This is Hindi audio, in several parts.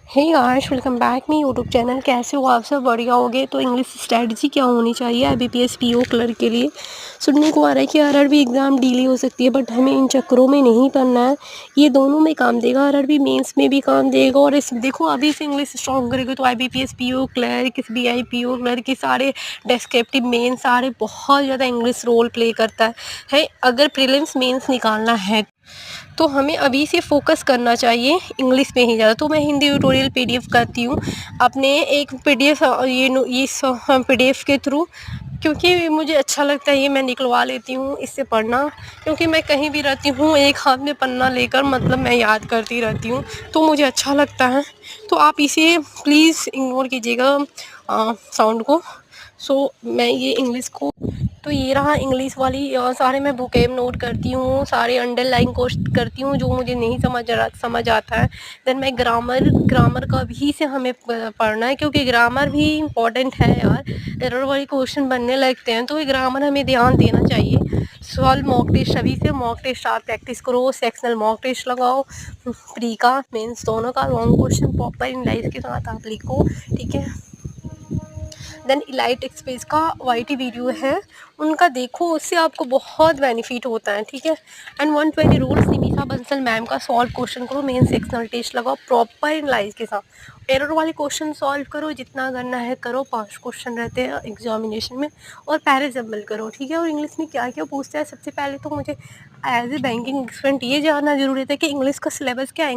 हे guys, welcome back me YouTube channel. कैसे हो आप सब? बढ़िया होगे। तो इंग्लिश स्ट्रेटजी क्या होनी चाहिए आईबीपीएस पीओ क्लर्क के लिए? सुनने को आ रहा है कि आरआरबी एग्ज़ाम डिले हो सकती है, बट हमें इन चक्करों में नहीं पड़ना है। ये दोनों में काम देगा, आरआरबी मेंस में भी काम देगा। और इस देखो, अभी से इंग्लिश स्ट्रॉन्ग करेगा तो IBPS PO clerk, BI PO clerk के सारे डेस्क्रिप्टिव मेन सारे बहुत ज़्यादा इंग्लिश रोल प्ले करता है। अगर प्रीलिम्स मेंस निकालना है तो हमें अभी से फोकस करना चाहिए इंग्लिश पे ही ज़्यादा। तो मैं हिंदी ट्यूटोरियल पीडीएफ करती हूँ अपने एक पीडीएफ ये पीडीएफ के थ्रू, क्योंकि मुझे अच्छा लगता है। ये मैं निकलवा लेती हूँ इससे पढ़ना, क्योंकि मैं कहीं भी रहती हूँ एक हाथ में पन्ना लेकर, मतलब मैं याद करती रहती हूँ, तो मुझे अच्छा लगता है। तो आप इसे प्लीज़ इग्नोर कीजिएगा साउंड को। मैं ये इंग्लिश को, तो ये रहा इंग्लिश वाली। सारे मैं वोकैब नोट करती हूँ, सारे अंडरलाइन कोस्ट करती हूँ जो मुझे नहीं समझ आता है। देन मैं ग्रामर का भी से हमें पढ़ना है, क्योंकि ग्रामर भी इम्पॉर्टेंट है यार। एरर वाले क्वेश्चन बनने लगते हैं, तो ये ग्रामर हमें ध्यान देना चाहिए। सॉल्व मॉक टेस्ट, अभी से मॉक टेस्ट आप प्रैक्टिस करो, सेक्शनल मॉक टेस्ट लगाओ, प्री का मेंस दोनों का लॉन्ग क्वेश्चन प्रॉपर एनालाइज के साथ आप लिखो, ठीक है। देन इलाइट एक्सप्रेस का वाईटी वीडियो है, उनका देखो, उससे आपको बहुत बेनिफिट होता है, ठीक है। And 120 rules Nimisha Bansal ma'am का सॉल्व क्वेश्चन करो, मेन सेक्शनल टेस्ट लगाओ प्रॉपर एनालाइज के साथ। एरर वाले क्वेश्चन सॉल्व करो, जितना करना है करो, 5 क्वेश्चन रहते हैं एग्जामिनेशन में, और पैराजम्बल करो, ठीक है। और इंग्लिश में क्या क्या पूछता है, सबसे पहले तो मुझे एज ए बैंकिंग एक्सपेंट ये जानना जरूरी था कि इंग्लिश का सिलेबस क्या है,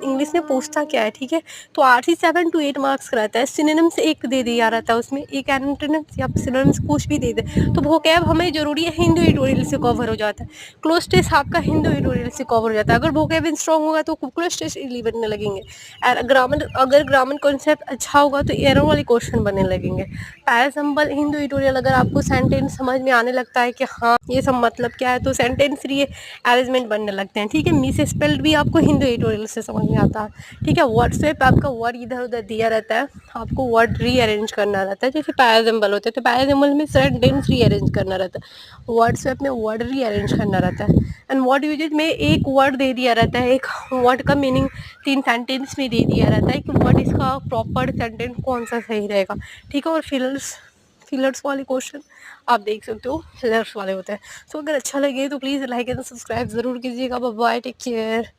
इंग्लिश में पूछता क्या है, ठीक है। तो 8 से 7 to 8 मार्क्स का रहता है। सिनोनिम्स एक दे दिया रहता है, उसमें एक एंटोनिम्स या सिनोनिम्स कुछ भी दे दे। तो वोकैब हमें जरूरी है, हिंदू एडिटोरियल से कवर हो जाता है। क्लोज टेस्ट आपका हिंदू एडिटोरियल से कवर हो जाता है। अगर वोकैब स्ट्रॉन्ग होगा तो क्लोज टेस्ट इजीली बनने लगेंगे। अगर ग्रामर कॉन्सेप्ट अच्छा होगा तो एरर वाले क्वेश्चन बनने लगेंगे। पैरासिंबल हिंदू एडिटोरियल, अगर आपको सेंटेंस समझ में आने लगता है कि हाँ ये सब मतलब क्या है, तो सेंटेंस ये अरेंजमेंट बनने लगते हैं, ठीक है। मिस स्पेल्ड भी आपको हिंदू एडिटोरियल से समझ में आता है, ठीक है। व्हाट्सएप आपका वर्ड इधर उधर दिया रहता है, आपको वर्ड रीअरेंज करना रहता है। जैसे पैरासिंबल होते हैं तो पैरासिंबल में सेंटेंस रीअरेंज करना रहता है, व्हाट्सएप में वर्ड रीअरेंज करना रहता है। एंड वर्ड यूजेज में एक वर्ड दे दिया रहता है, एक वर्ड का मीनिंग 3 सेंटेंस में दे दिया रहता है कि वर्ड इसका प्रॉपर सेंटेंस कौन सा सही रहेगा, ठीक है। और फिलर्स वाले क्वेश्चन आप देख सकते हो, फिलर्स वाले होते हैं। अगर अच्छा लगे तो प्लीज़ लाइक एंड सब्सक्राइब ज़रूर कीजिएगा। Bye, take care.